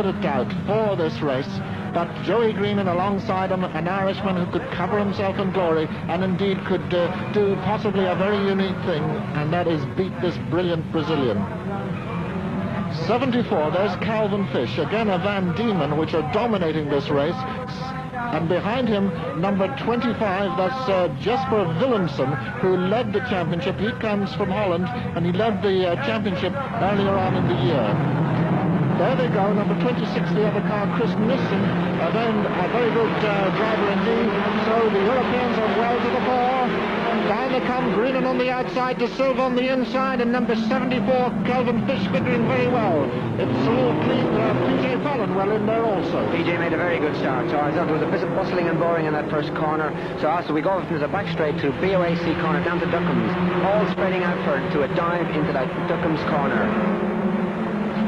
bit of doubt for this race. But Joey Greenan alongside him, an Irishman who could cover himself in glory and indeed could do possibly a very unique thing, and that is beat this brilliant Brazilian. 74, there's Calvin Fish, again a Van Diemen, which are dominating this race. And behind him, number 25, that's Jesper Willemsen, who led the championship. He comes from Holland, and he led the championship earlier on in the year. There they go, number 26, the other car, Chris Nissen, a very good driver indeed. So the Europeans are well to the fore. Down they come, Greenan on the outside, De Silva on the inside, and number 74, Calvin Fish, figuring very well. It's all clean, PJ Fallon well in there also. PJ made a very good start, so I thought there was a bit of bustling and boring in that first corner. So after we go from the back straight to BOAC corner down to Duckham's, all spreading out to a dive into that Duckham's corner.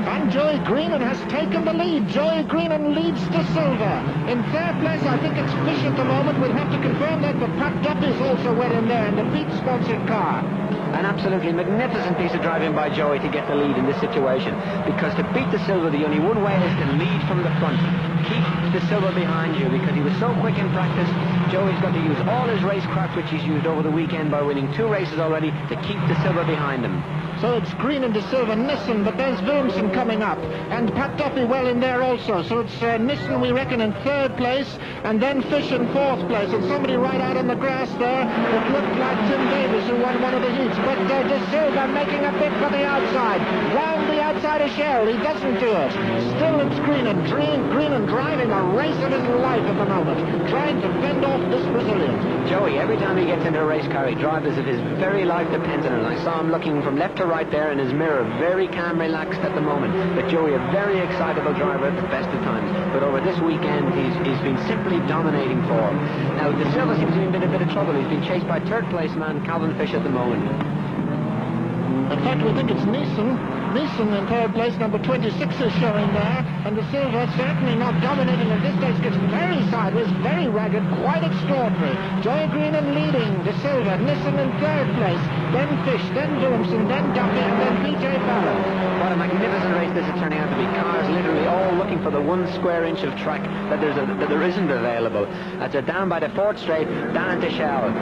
And Joey Greenan has taken the lead. Joey Greenan leads De Silva. In third place, I think it's Fish at the moment. We'll have to confirm that, but Pat Duffy is also well in there in the Pete-sponsored car. An absolutely magnificent piece of driving by Joey to get the lead in this situation, because to beat De Silva, the only one way is to lead from the front. Keep De Silva behind you, because he was so quick in practice. Joey's got to use all his racecraft, which he's used over the weekend by winning 2 races already, to keep De Silva behind him. So it's Greenan, De Silva, Nissen, but there's Willemsen coming up, and Pat Duffy well in there also. So it's Nissen, we reckon, in third place, and then Fish in fourth place, and somebody right out on the grass there, it looked like Tim Davis, who won one of the heats. But De Silva making a bit for the outside, round the outside of Shell. He doesn't do it. Still it's Greenan. Greenan driving a race of his life at the moment, trying to fend off this Brazilian. Joey, every time he gets into a race car, he drives as if his very life depends on it. And I saw him looking from left to right there in his mirror, very calm, relaxed at the moment. But Joey, a very excitable driver at the best of times. But over this weekend, he's been simply dominating form. Now, De Silva seems to be in a bit of trouble. He's been chased by third place man Calvin Fish at the moment. In fact, we think it's Nissen. Nissen in third place, number 26 is showing there, and De Silva certainly not dominating at this stage, gets very sideways, very ragged, quite extraordinary. Joey Greenan leading, De Silva, Nissen in third place, then Fish, then Willemsen, then Duffy, and then PJ Fallon. What a magnificent race this is turning out to be. Cars literally all looking for the 1 square inch of track that there isn't available. As they're down by the fourth straight, down into Shell.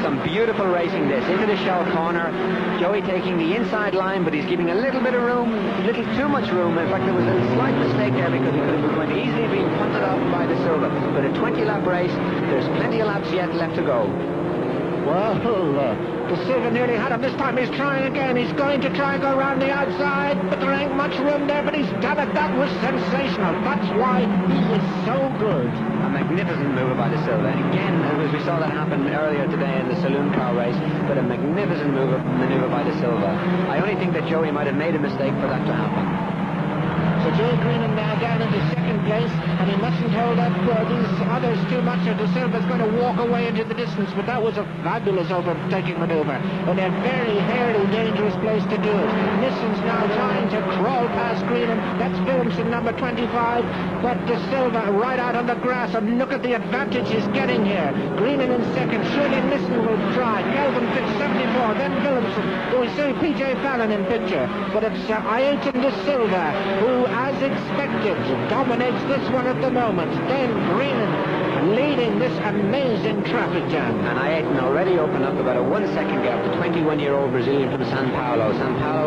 Some beautiful racing this, into the Shell corner. Joey taking the inside line, but he's giving a little bit of room, a little too much room. In fact, there was a slight mistake there, because he could have been going to easily be punted off by De Silva. But a 20-lap race, there's plenty of laps yet left to go. Well, De Silva nearly had him this time. He's trying again. He's going to try and go around the outside, but there ain't much room there, but he's done it. That was sensational. That's why he is so good. A magnificent move by De Silva. And again, as we saw that happen earlier today in the saloon car race, but a magnificent maneuver by De Silva. I only think that Joey might have made a mistake for that to happen. So Joey Greenan now down into second place, and he mustn't hold up these others too much, or De Silva's going to walk away into the distance. But that was a fabulous overtaking maneuver, and a very hairy, dangerous place to do it. Nissen's now trying to crawl past Greenan. That's Willemsen, number 25, but De Silva right out on the grass, and look at the advantage he's getting here. Greenan in second, surely Nissen will try. Calvin Fish, 74, then Willemsen. We see PJ Fallon in picture, but it's Ayrton De Silva, who, as expected, dominates this one at the moment. Then Greenan leading this amazing traffic jam. And Ayrton already opened up about a 1 second gap, the 21-year-old Brazilian from Sao Paulo,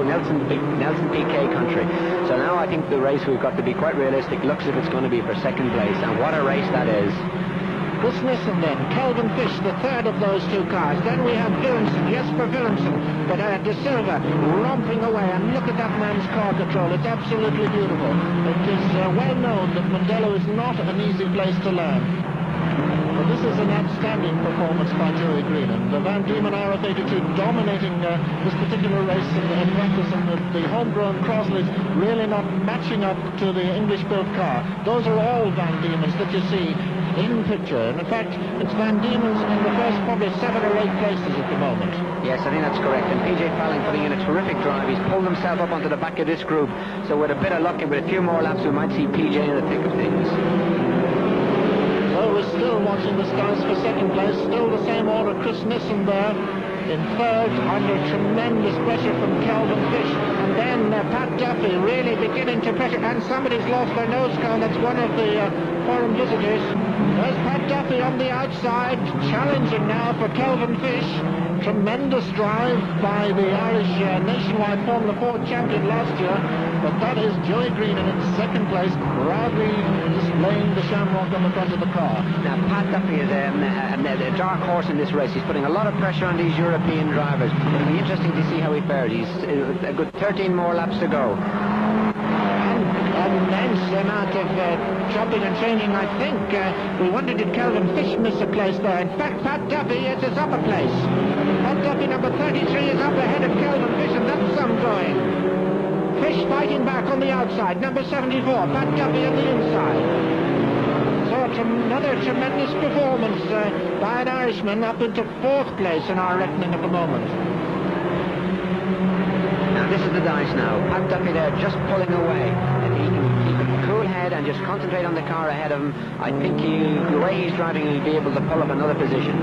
Nelson Piquet country. So now I think the race, we've got to be quite realistic, looks as if it's going to be for second place, and what a race that is. Chris Nissen then, Calvin Fish, the third of those 2 cars. Then we have Willemsen, Jesper Willemsen, but De Silva romping away, and look at that man's car control. It's absolutely beautiful. It is well known that Mugello is not an easy place to learn. But this is an outstanding performance by Joey Greenan. The Van Diemen RF82 dominating this particular race in practice, and the homegrown Crosley's really not matching up to the English-built car. Those are all Van Diemens that you see in picture, and in fact it's Van Diemen's in the first probably 7 or 8 places at the moment. Yes, I think that's correct, and PJ Fallon putting in a terrific drive. He's pulled himself up onto the back of this group, so with a bit of luck and with a few more laps we might see PJ in the thick of things. So we're still watching the stars for second place, still the same order. Chris Nissen there, in third under tremendous pressure from Kelvin Fish. And then Pat Duffy really beginning to pressure, and somebody's lost their nose cone. That's one of the foreign visitors. There's Pat Duffy on the outside, challenging now for Kelvin Fish. Tremendous drive by the Irish nationwide Formula 4 champion last year, but that is Joey Greenan in second place, proudly displaying the shamrock on the front of the car. Now, Pat Duffy is a dark horse in this race. He's putting a lot of pressure on these European drivers. It'll be interesting to see how he fares. He's a good 13 more laps to go. An immense amount of chopping and changing, I think. We wondered, did Kelvin Fish miss a place there? In fact, Pat Duffy is his upper place. Pat Duffy, number 33, is up ahead of Kelvin Fish, and that's some going. Fish fighting back on the outside, number 74. Pat Duffy on the inside. So another tremendous performance by an Irishman, up into fourth place in our reckoning at the moment. Now this is the dice now. Pat Duffy there just pulling away. And he can keep a cool head and just concentrate on the car ahead of him. I think the way he's driving, he'll be able to pull up another position.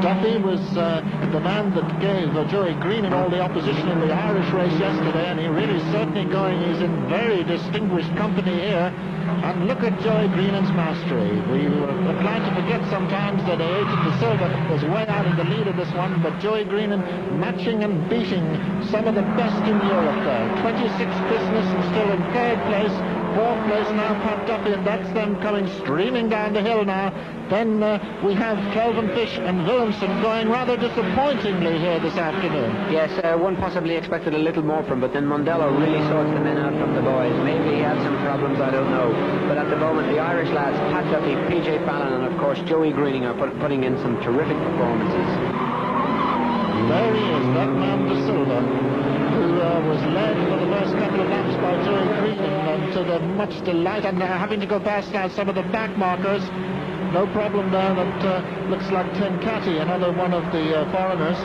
Duffy was the man that gave Joey Greenan all the opposition in the Irish race yesterday, and he really certainly he's in very distinguished company here. And look at Joey Greenan's mastery. We were inclined to forget sometimes that Aiton De Silva was way out in the lead of this one, but Joey Greenan matching and beating some of the best in Europe there. 26th business and still in third place. Fourth place now, Pat Duffy, and that's them coming streaming down the hill now. Then we have Kelvin Fish and Williamson going rather disappointingly here this afternoon. Yes, one possibly expected a little more from, but then Mondello really sorts the men out from the boys. Maybe he had some problems, I don't know. But at the moment, the Irish lads, Pat Duffy, PJ Fallon, and of course Joey Greenan are putting in some terrific performances. There he is, that man De Silva, who was led for the first couple of laps by Joey Greenan, to the much delight, and having to go past now some of the back markers. No problem there. That looks like Ten Catty, another one of the foreigners.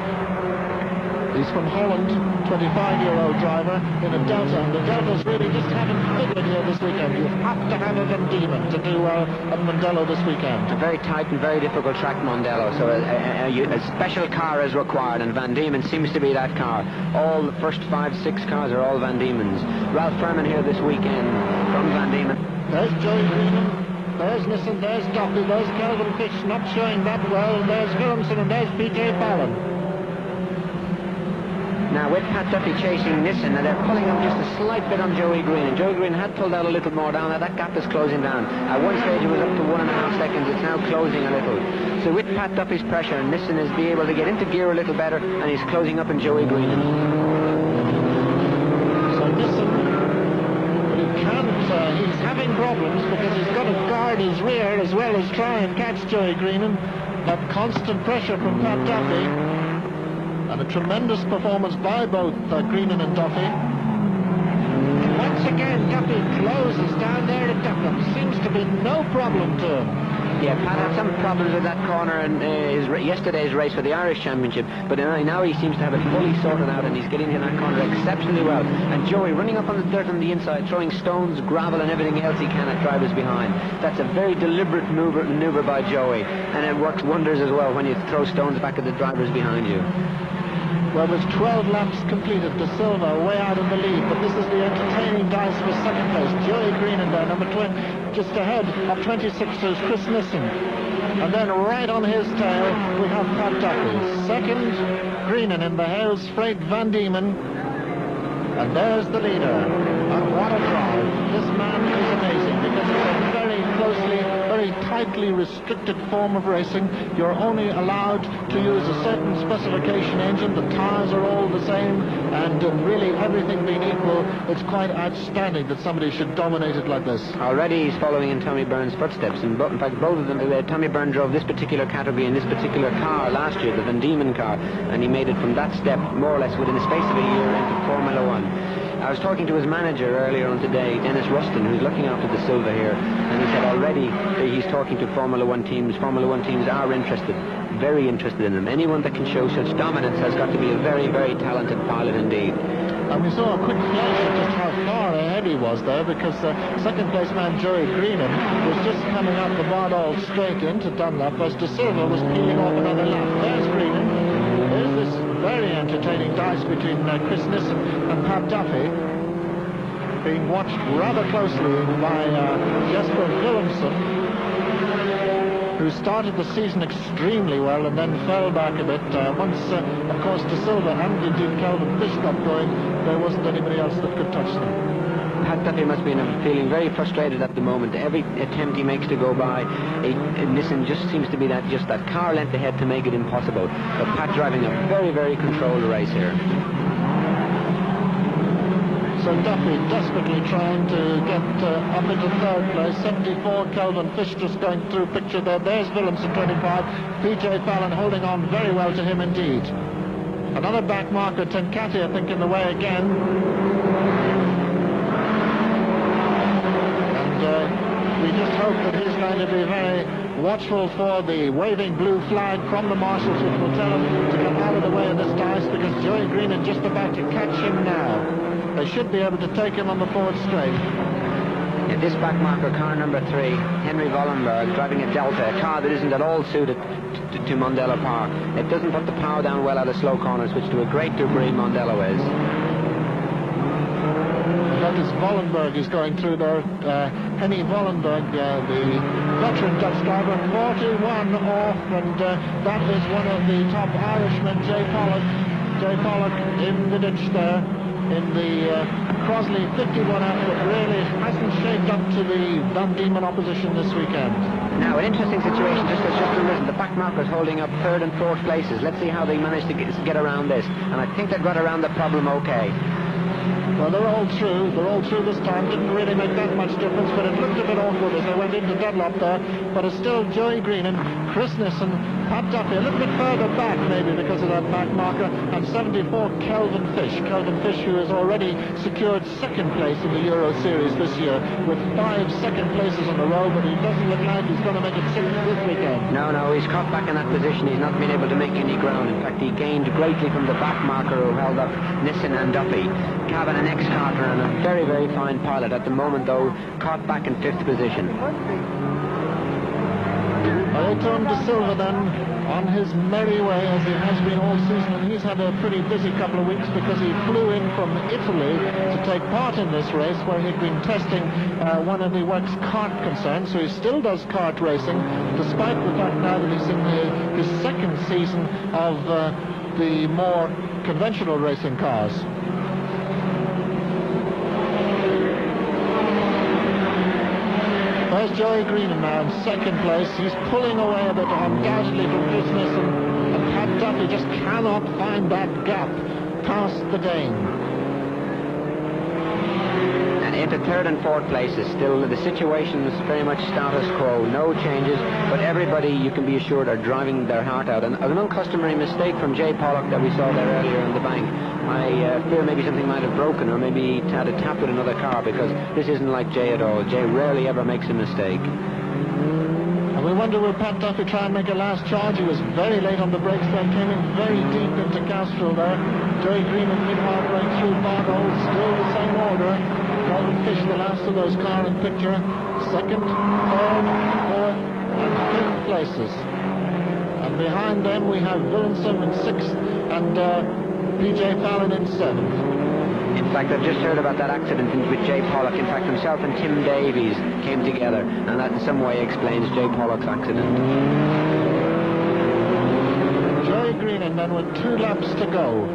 He's from Holland, 25-year-old driver in a Delta, and the Deltas really just haven't figured here this weekend. You have to have a Van Diemen to do well at Mondello this weekend. A very tight and very difficult track, Mondello, so a special car is required, and Van Diemen seems to be that car. All the first 5-6 cars are all Van Diemens. Ralph Furman here this weekend from Van Diemen. There's Joey Greenan, there's Nissen, there's Duffy, there's Kelvin Fish not showing that well, there's Williamson, and there's P.J. Fallon. Now with Pat Duffy chasing Nissen, and they're pulling him just a slight bit on Joey Greenan. Joey Greenan had pulled out a little more down. Now that gap is closing down. At one stage it was up to 1.5 seconds. It's now closing a little. So with Pat Duffy's pressure, Nissen is be able to get into gear a little better, and he's closing up in Joey Greenan. So Nissen, but he can't, he's having problems because he's got to guard his rear as well as try and catch Joey Greenan. That constant pressure from Pat Duffy. And a tremendous performance by both Greenan and Duffy. And once again, Duffy closes down there at Dublin. Seems to be no problem to him. Yeah, Pat had some problems with that corner in yesterday's race for the Irish Championship, but now he seems to have it fully sorted out, and he's getting into that corner exceptionally well. And Joey running up on the dirt on the inside, throwing stones, gravel, and everything else he can at drivers behind. That's a very deliberate maneuver by Joey, and it works wonders as well when you throw stones back at the drivers behind you. Well, with 12 laps completed, De Silva way out in the lead, but this is the entertaining dice for second place. Joey Greenan there, number 20, just ahead of 26, who's Chris Nissen. And then right on his tail, we have Pat Duffy. Second, Greenan in the Hales Freight Van Diemen. And there's the leader. And what a drive. This man is amazing because it's a very closely, very tightly restricted form of racing. You're only allowed to use a certain specification engine. The tires are all the same, and really everything being equal, it's quite outstanding that somebody should dominate it like this. Already he's following in Tommy Byrne's footsteps, and in fact both of them, Tommy Byrne drove this particular category in this particular car last year, the Van Diemen car, and he made it from that step more or less within the space of a year into Formula 1. I was talking to his manager earlier on today, Dennis Ruston, who's looking after De Silva here, and he said already he's talking to Formula 1 teams. Formula 1 teams are interested, very interested in him. Anyone that can show such dominance has got to be a very, very talented pilot indeed. And we saw a quick flash of just how far ahead he was there, because second place man Joey Greenan was just coming up the Bardol straight into Dunlop as De Silva was peeling off another lap. There's Greenan. There's this very entertaining dice between Chris Nissen and Pat Duffy, being watched rather closely by Jesper Willemsen, who started the season extremely well and then fell back a bit. Once, of course, De Silva and indeed Kelvin Fish got going, there wasn't anybody else that could touch them. Pat Duffy must be feeling very frustrated at the moment. Every attempt he makes to go by, Nissen just seems to be that car length ahead to make it impossible. But Pat driving a very, very controlled race here. So Duffy desperately trying to get up into third place. 74, Kelvin Fish just going through picture there. There's Willemsen, 25. PJ Fallon holding on very well to him indeed. Another back marker, Tenkati, I think, in the way again. And we just hope that he's going to be very watchful for the waving blue flag from the marshals, which will tell him to come out of the way of this dice, because Joey Greenan is just about to catch him now. They should be able to take him on the forward straight. In this back marker, car number 3, Henry Wallenberg, driving a Delta, a car that isn't at all suited to Mondello Park. It doesn't put the power down well out of slow corners, which to a great degree Mondello is. That is Wallenberg is going through there. Henny Wallenberg, the veteran Dutch driver, 41 off, and that is one of the top Irishmen, Jay Pollock. Jay Pollock in the ditch there. In the Crosley 51 outfit, really hasn't shaped up to the Van Diemen opposition this weekend. Now, an interesting situation just has just arisen. The back markers holding up third and fourth places. Let's see how they manage to get around this. And I think they got around the problem okay. Well, they're all through. They're all through this time. Didn't really make that much difference, but it looked a bit awkward as they went into Dunlop there. But it's still Joey Greenan, Chris Nissen, Pat Duffy, a little bit further back maybe because of that back marker, and 74, Kelvin Fish. Kelvin Fish, who has already secured second place in the Euro Series this year with 5 second places in a row, but he doesn't look like he's going to make it 6th this weekend. No, he's caught back in that position. He's not been able to make any ground. In fact, he gained greatly from the back marker who held up Nissen and Duffy. Cavan, an ex-Carter and a very, very fine pilot. At the moment, though, caught back in 5th position. Ayrton De Silva then on his merry way as he has been all season, and he's had a pretty busy couple of weeks because he flew in from Italy to take part in this race where he'd been testing one of the works kart concerns, so he still does kart racing despite the fact now that he's in his second season of the more conventional racing cars. There's Joey Greenan now in second place. He's pulling away a bit undoubtedly from business, and Pat Duffy just cannot find that gap past the Dane. And into third and fourth places. Still, the situation is very much status quo. No changes, but everybody, you can be assured, are driving their heart out. And an uncustomary mistake from Jay Pollock that we saw there earlier on the bank. I fear maybe something might have broken, or maybe he had a tap with another car, because this isn't like Jay at all. Jay rarely ever makes a mistake. And we wonder, will Pat Duffy try and make a last charge? He was very late on the brakes there, came in very deep into Castrol there. Joey Greenan meanwhile going through Bardol, still the same order. Kelvin Fish, the last of those car in picture. Second, third, fourth, and 5th places. And behind them we have Willemsen in 6th, and PJ Fallon in 7th. In fact, I've just heard about that accident with Jay Pollock. In fact, himself and Tim Davies came together, and that in some way explains Jay Pollock's accident. Joey Greenan then with 2 laps to go,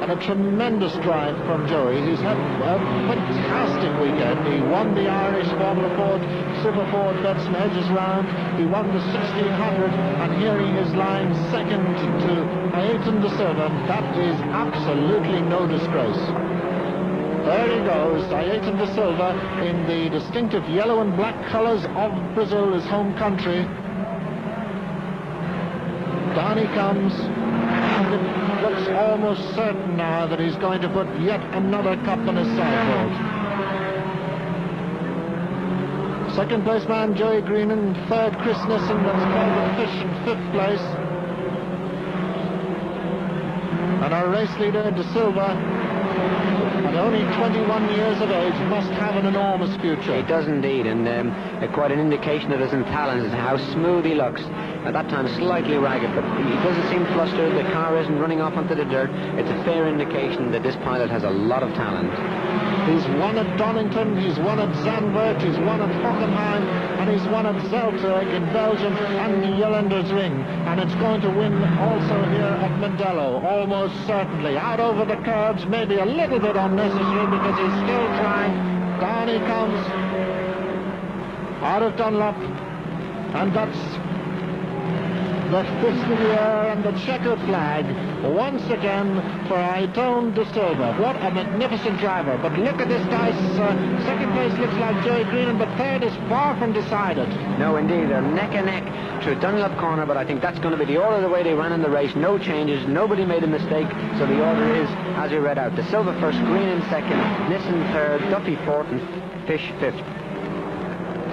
and a tremendous drive from Joey. He's had a fantastic weekend. He won the Irish Formula Ford Super Ford Betson Hedges round. He won the 1600, and here he is lying second to Ayrton De Silva. That is absolutely no disgrace. There he goes, Ayrton De Silva in the distinctive yellow and black colors of Brazil, his home country. Down he comes, and it looks almost certain now that he's going to put yet another cup on his sideboard. Second place man Joey Greenan, third Chris Nissen, that's Kelvin Fish in 5th place. And our race leader De Silva At only 21 years of age, must have an enormous future. He does indeed, and quite an indication of his talent is how smooth he looks. At that time, slightly ragged, but he doesn't seem flustered. The car isn't running off onto the dirt. It's a fair indication that this pilot has a lot of talent. He's won at Donington, he's won at Zandvoort, he's won at Hockenheim, and he's won at Zeltereg in Belgium and Jelender's Ring. And it's going to win also here at Mondello, almost certainly. Out over the curbs, maybe a little bit unnecessary because he's still trying. Down he comes, out of Dunlop, and that's the fist in the air and the checkered flag once again for Aitone de Silva. What a magnificent driver. But look at this dice. Second place looks like Joey Greenan, but third is far from decided. No, indeed, they're neck and neck through Dunlop Corner, but I think that's going to be the order the way they ran in the race. No changes, nobody made a mistake, so the order is as we read out. De Silva first, Greenan second, Nissen third, Duffy fourth, and Fish fifth.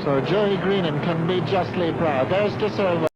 So Joey Greenan can be justly proud. There's de Silva.